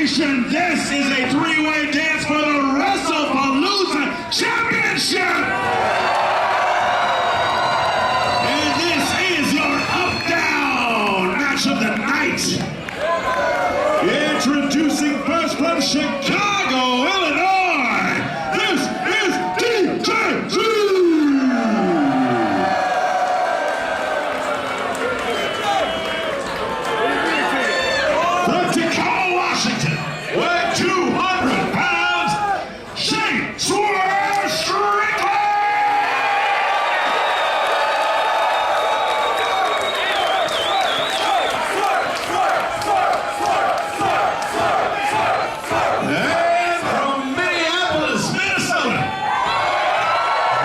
Nation, this is a three-way dance for the WRESTLEPALOOZA Championship! And this is your up-down match of the night. Introducing first from Chicago, Illinois, this is DJZ! Weighing 200 pounds, Strickland! And from Minneapolis, Minnesota,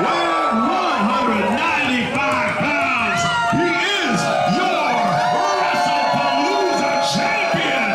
weighing 195 pounds, he is your WRESTLEPALOOZA champion.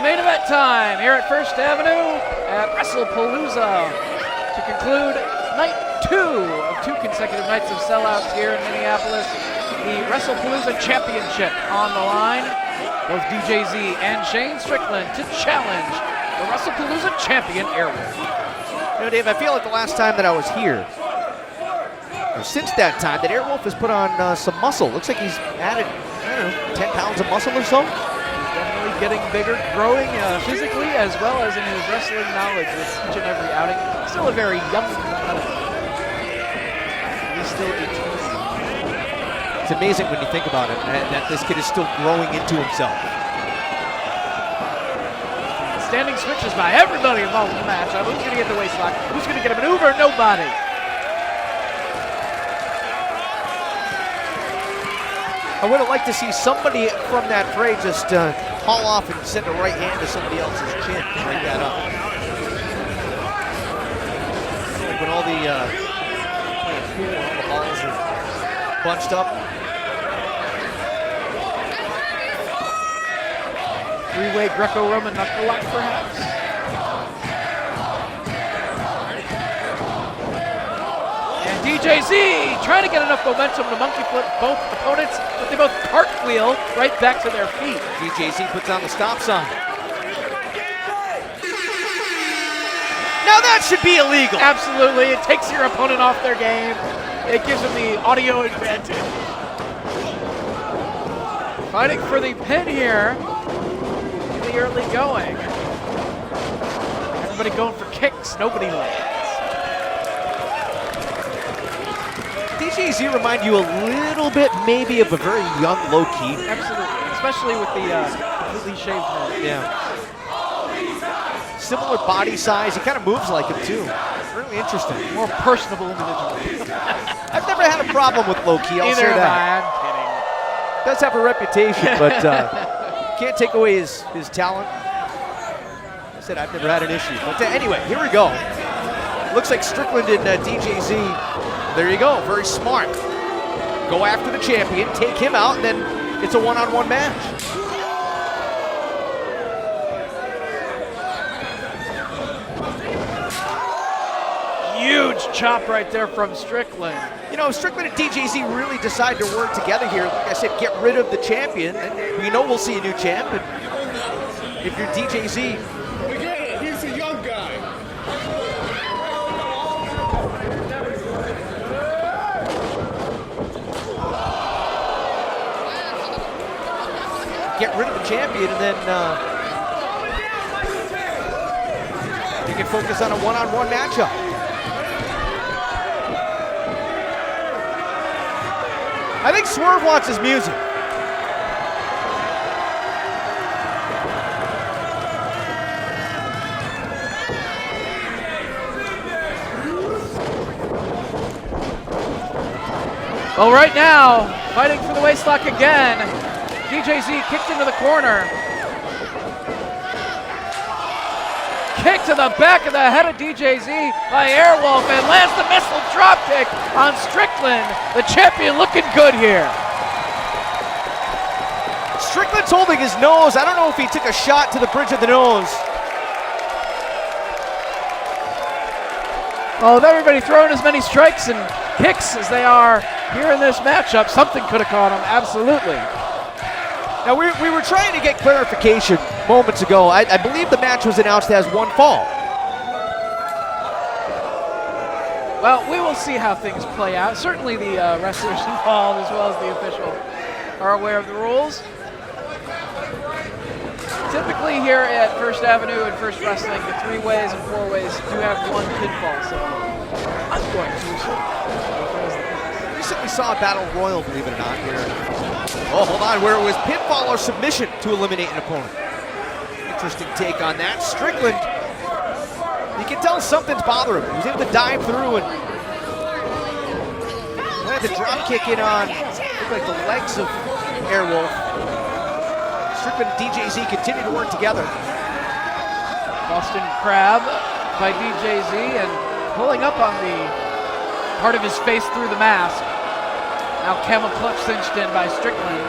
Main event time here at First Avenue at WRESTLEPALOOZA to conclude night 2 of 2 consecutive nights of sellouts here in Minneapolis. The WRESTLEPALOOZA Championship on the line. Both DJZ and Shane Strickland to challenge the WRESTLEPALOOZA champion Airwolf. You know, Dave, I feel like the last time that I was here, or since that time, that Airwolf has put on some muscle. Looks like he's added, I don't know, 10 pounds of muscle or so. Definitely getting bigger, growing physically as well as in his wrestling knowledge with each and every outing. Still a very young competitor. He's still 18. It's amazing when you think about it, that this kid is still growing into himself. Standing switches by everybody involved in the match. Who's going to get the waist lock? Who's going to get a maneuver? Nobody. I would have liked to see somebody from that fray just haul off and send a right hand to somebody else's chin to break that up. Like when all the balls are bunched up. Three-way Greco-Roman knuckle lock, perhaps. And DJZ trying to get enough momentum to monkey flip both opponents, but they both cartwheel right back to their feet. DJZ puts on the stop sign. Now that should be illegal. Absolutely, it takes your opponent off their game. It gives them the audio advantage. Fighting for the pin here in the early going. Everybody going for kicks, nobody lands. DJZ remind you a little bit maybe of a very young Low-Ki. Absolutely, especially with the completely shaved head. Yeah. Similar body size, he kind of moves like him too. Really interesting. More personable individual. I've never had a problem with Low-Ki, I'll say that. I'm kidding. Does have a reputation, but can't take away his talent. I said I've never had an issue. But anyway, here we go. Looks like Strickland and DJZ. There you go, very smart. Go after the champion, take him out, and then it's a one-on-one match. Huge chop right there from Strickland. You know, Strickland and DJZ really decide to work together here. Like I said, get rid of the champion, and we know we'll see a new champ. And if you're DJZ, we get it. He's a young guy. get rid of the champion, and then you can focus on a one-on-one matchup. I think Swerve wants his music. Well, right now, fighting for the waistlock again. DJZ kicked into the corner. Kick to the back of the head of DJZ by Airwolf and lands the missile dropkick on Strickland. The champion looking good here. Strickland's holding his nose. I don't know if he took a shot to the bridge of the nose. Well, with everybody throwing as many strikes and kicks as they are here in this matchup, something could have caught him, absolutely. Now, we were trying to get clarification moments ago. I believe the match was announced as one fall. Well, we will see how things play out. Certainly the wrestlers involved as well as the official are aware of the rules. Typically here at First Avenue and First Wrestling, the 3-ways and 4-ways do have one pinfall, so I'm going to assume. Recently saw a battle royal, believe it or not, where it was pinfall or submission to eliminate an opponent. Interesting take on that. Strickland, you can tell something's bothering him. He was able to dive through and had the drop kick in on, looked like the legs of Airwolf. Strickland and DJZ continue to work together. Boston Crab by DJZ and pulling up on the part of his face through the mask. Now camel clutch cinched in by Strickland.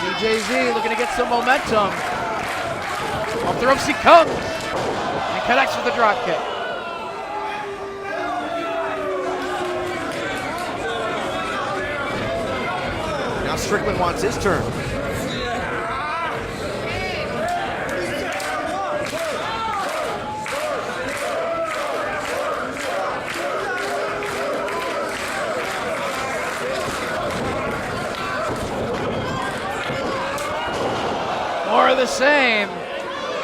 DJZ looking to get some momentum. Off the ropes he comes and connects with the drop kick. Now Strickland wants his turn. More of the same.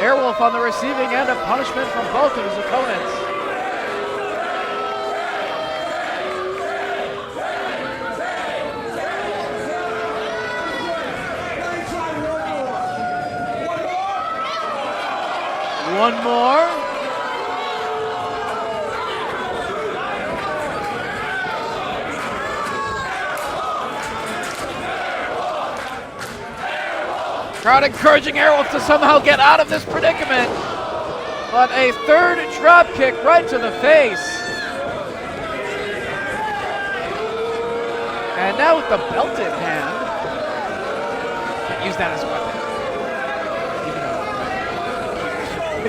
Airwolf on the receiving end of punishment from both of his opponents. One more. Crowd encouraging Airwolf to somehow get out of this predicament. But a third drop kick right to the face. And now with the belt in hand, can't use that as a weapon.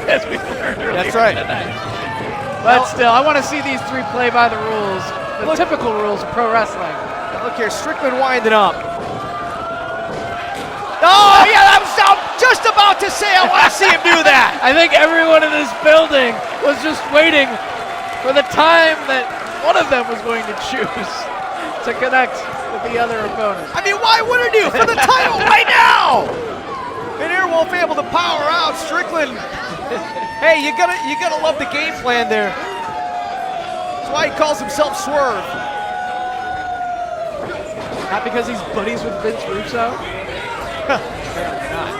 As we learned earlier. That's right. Tonight. But still, I want to see these three play by the rules, the typical rules of pro wrestling. Look here, Strickland winding up. Oh, yeah, I was just about to say, I want to see him do that. I think everyone in this building was just waiting for the time that one of them was going to choose to connect with the other opponent. I mean, why wouldn't you? For the title right now! And Airwolf able to power out Strickland. Hey, you gotta love the game plan there. That's why he calls himself Swerve. Not because he's buddies with Vince Russo. Apparently not.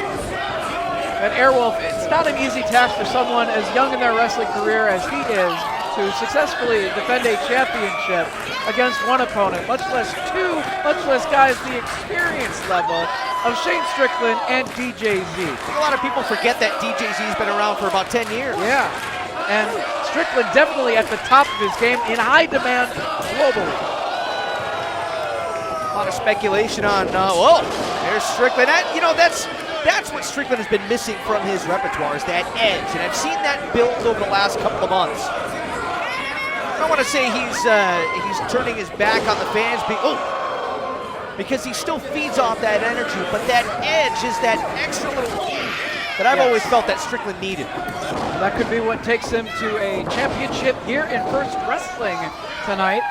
And Airwolf, it's not an easy task for someone as young in their wrestling career as he is to successfully defend a championship against one opponent, much less two, much less guys the experience level of Shane Strickland and DJZ. I think a lot of people forget that DJZ's been around for about 10 years. Yeah, and Strickland definitely at the top of his game, in high demand globally. A lot of speculation on, whoa, there's Strickland. That's what Strickland has been missing from his repertoire, is that edge, and I've seen that build over the last couple of months. I don't want to say he's turning his back on the fans, because he still feeds off that energy, but that edge is that extra little that I've always felt that Strickland needed. That could be what takes him to a championship here in First Wrestling tonight.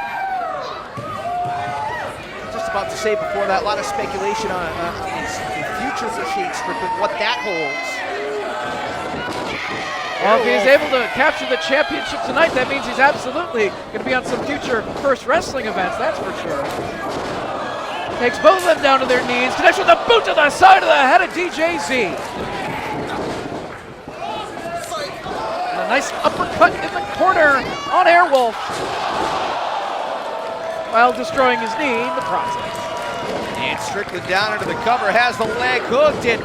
Just about to say before that, a lot of speculation on the future for Shane Strickland, what that holds. Well, if he's able to capture the championship tonight, that means he's absolutely going to be on some future First Wrestling events, that's for sure. Takes both of them down to their knees, connects with a boot to the side of the head of DJZ. And a nice uppercut in the corner on Airwolf, while destroying his knee in the process. And Strickland down into the cover, has the leg hooked and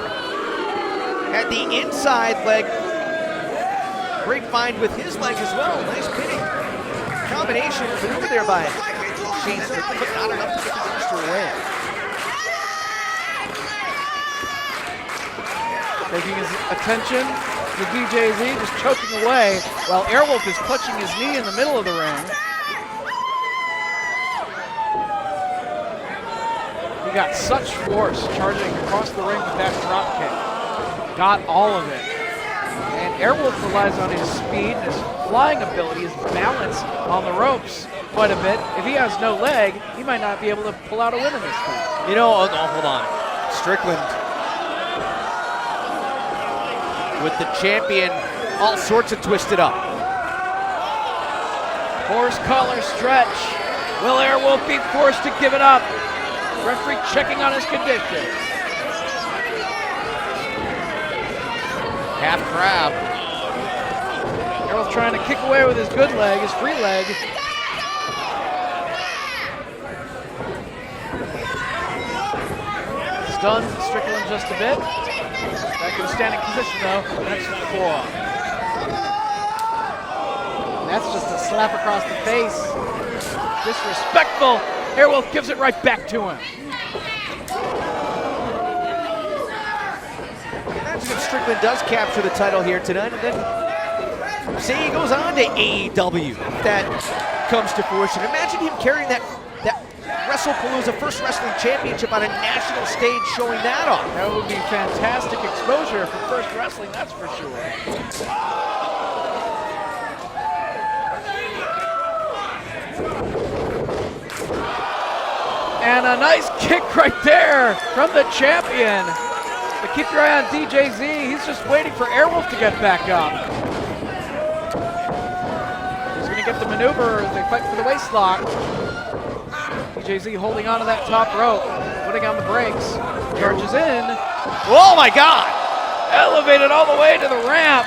at the inside leg. Great find with his leg as well. Nice pinning combination maneuver there by Shane Strickland, but not enough to get the Rooster away. Taking his attention to DJZ, just choking away, while Airwolf is clutching his knee in the middle of the ring. He got such force charging across the ring with that drop kick. Got all of it. And Airwolf relies on his speed, his flying ability, his balance on the ropes quite a bit. If he has no leg, he might not be able to pull out a win in this thing. You know, hold on. Strickland with the champion all sorts of twisted up. Horse collar stretch. Will Airwolf be forced to give it up? Referee checking on his condition. Half crab. Airwolf trying to kick away with his good leg, his free leg. Stuns Strickland just a bit. Back in a standing position though, next to the forearm. That's just a slap across the face. Disrespectful. Airwolf gives it right back to him. Imagine if Strickland does capture the title here tonight, and then say he goes on to AEW. If that comes to fruition, imagine him carrying that WRESTLEPALOOZA First Wrestling Championship on a national stage, showing that off. That would be fantastic exposure for First Wrestling, that's for sure. And a nice kick right there from the champion. But keep your eye on DJZ. He's just waiting for Airwolf to get back up. He's going to get the maneuver as they fight for the waist lock. DJZ holding on to that top rope, putting on the brakes. Charges in. Oh my God! Elevated all the way to the ramp.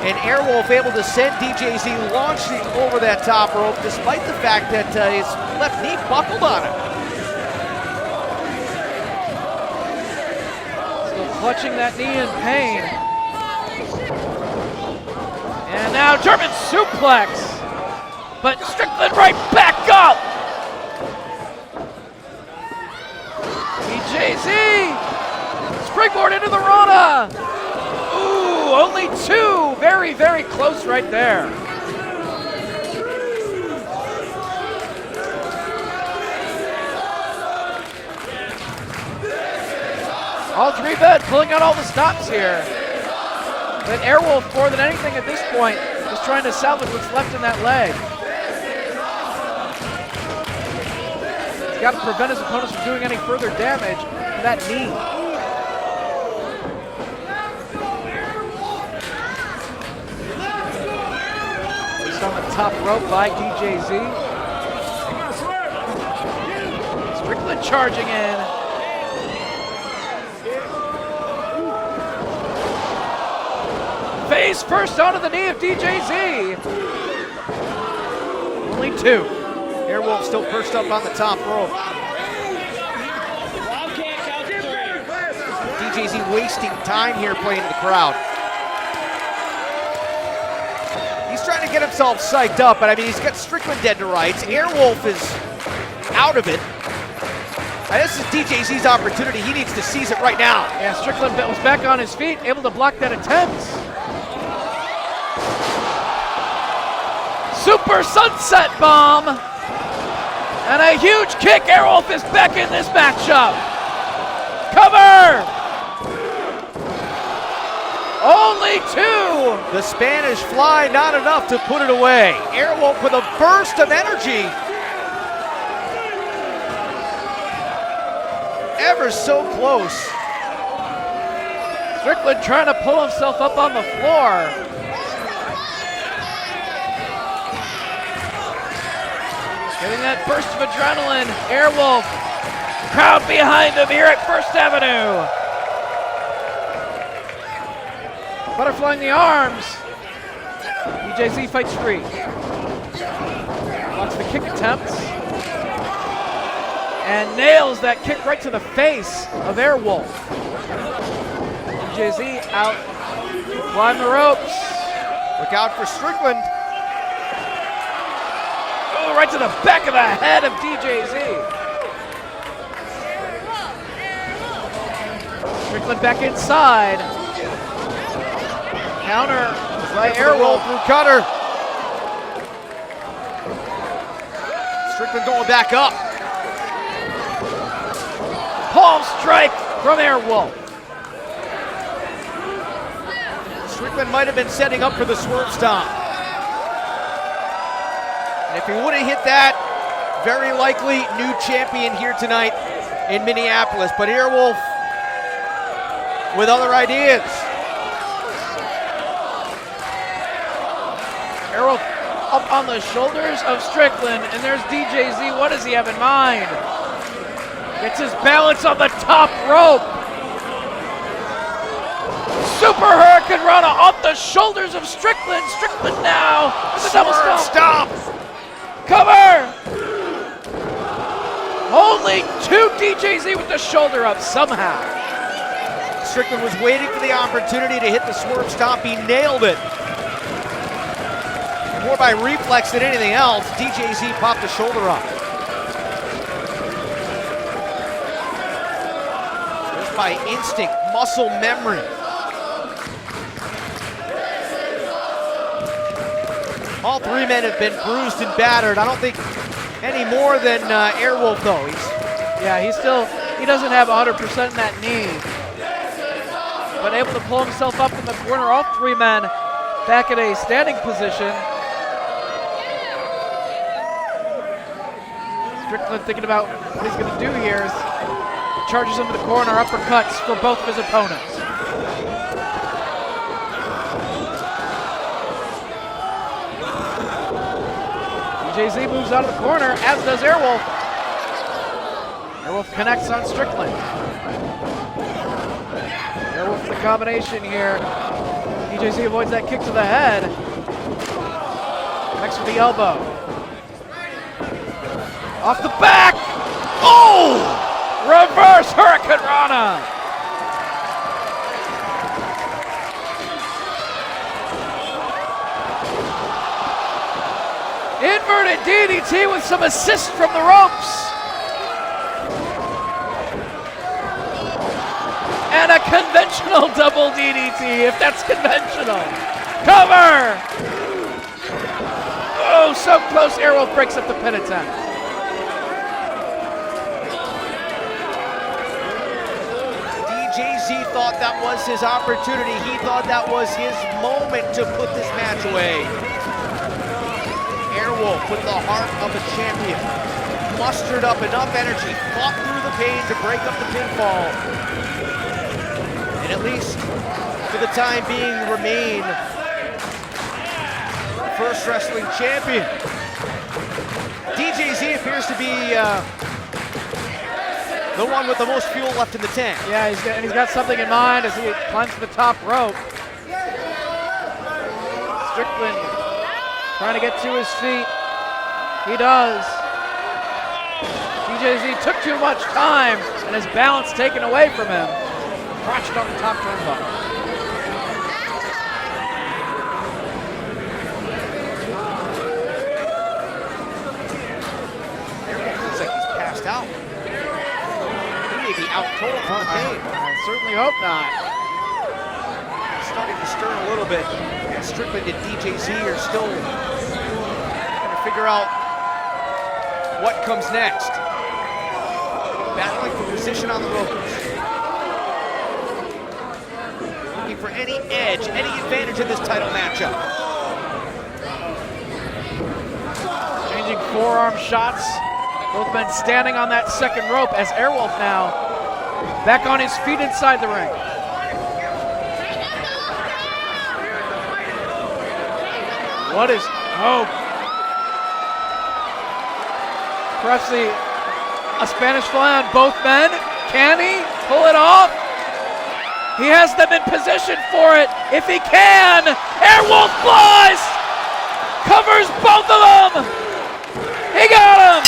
And Airwolf able to send DJZ launching over that top rope, despite the fact that his left knee buckled on him. Still clutching that knee in pain. And now German suplex. But Strickland right back up. DJZ. Springboard into the Rana. Ooh, only two. Very, very close right there. All three men pulling out all the stops here. But Airwolf, more than anything at this point, is trying to salvage what's left in that leg. He's got to prevent his opponents from doing any further damage to that knee. Placed on the top rope by DJZ. Strickland charging in. Face first onto the knee of DJZ. Only two. Airwolf still perched up on the top rope. DJZ wasting time here playing to the crowd. He's trying to get himself psyched up, but I mean, he's got Strickland dead to rights. Airwolf is out of it. And this is DJZ's opportunity. He needs to seize it right now. Yeah, Strickland was back on his feet, able to block that attempt. Super sunset bomb. And a huge kick. Airwolf is back in this matchup. Cover. Only two. The Spanish fly, not enough to put it away. Airwolf with a burst of energy. Ever so close. Strickland trying to pull himself up on the floor. Getting that burst of adrenaline. Airwolf. Crowd behind him here at First Avenue. Butterflying the arms. DJZ fights free. Blocks the kick attempts. And nails that kick right to the face of Airwolf. DJZ out. Climb the ropes. Look out for Strickland. Oh, right to the back of the head of DJZ. Strickland back inside. Counter by Airwolf. Through cutter. Strickland going back up. Palm strike from Airwolf. Strickland might have been setting up for the swerve stomp. And if he would have hit that, very likely new champion here tonight in Minneapolis. But Airwolf with other ideas. Airwolf up on the shoulders of Strickland, and there's DJZ. What does he have in mind? Gets his balance on the top rope. Super Hurricane Rana off the shoulders of Strickland. Strickland now with a double stomp. Cover! Only two DJZ with the shoulder up somehow. Strickland was waiting for the opportunity to hit the swerve stomp. He nailed it. More by reflex than anything else. DJZ popped the shoulder up. Just by instinct, muscle memory. All three men have been bruised and battered. I don't think any more than Airwolf though. He doesn't have 100% in that knee. But able to pull himself up in the corner. All three men back in a standing position. Strickland thinking about what he's going to do here. Charges him to the corner, uppercuts for both of his opponents. DJZ moves out of the corner, as does Airwolf. Airwolf connects on Strickland. Airwolf the combination here. DJZ avoids that kick to the head. Connects with the elbow. Off the back! Oh! Reverse Hurricane Rana! Inverted DDT with some assist from the ropes. And a conventional double DDT, if that's conventional. Cover! Oh, so close. Airwolf breaks up the pin attempt. DJZ thought that was his opportunity. He thought that was his moment to put this match away. Airwolf, with the heart of a champion, mustered up enough energy, fought through the pain to break up the pinfall, and at least for the time being remain first wrestling champion. DJZ appears to be the one with the most fuel left in the tank. Yeah, he's got something in mind as he climbs to the top rope. Strickland trying to get to his feet. He does. DJZ took too much time and his balance taken away from him. Crotched on the top turnbuckle. Looks like he's passed out. He may be out cold from the pain. I certainly hope not. Starting to stir a little bit. And Strickland and DJZ are still trying to figure out what comes next. Battling for position on the ropes. Looking for any edge, any advantage in this title matchup. Changing forearm shots. Both men standing on that second rope as Airwolf now back on his feet inside the ring. What is hope? Perhaps a Spanish fly on both men. Can he pull it off? He has them in position for it. If he can, Airwolf flies both of them! He got him!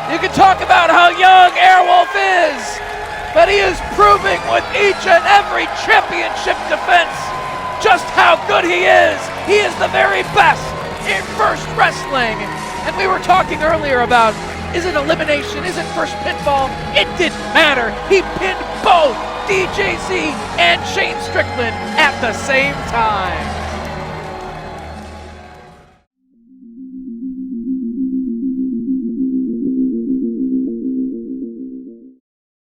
You can talk about how young Airwolf is, but he is proving with each and every championship defense just how good he is. He is the very best in first wrestling. And we were talking earlier about, is it elimination, is it first pinfall? It didn't matter. He pinned both DJZ and Shane Strickland at the same time.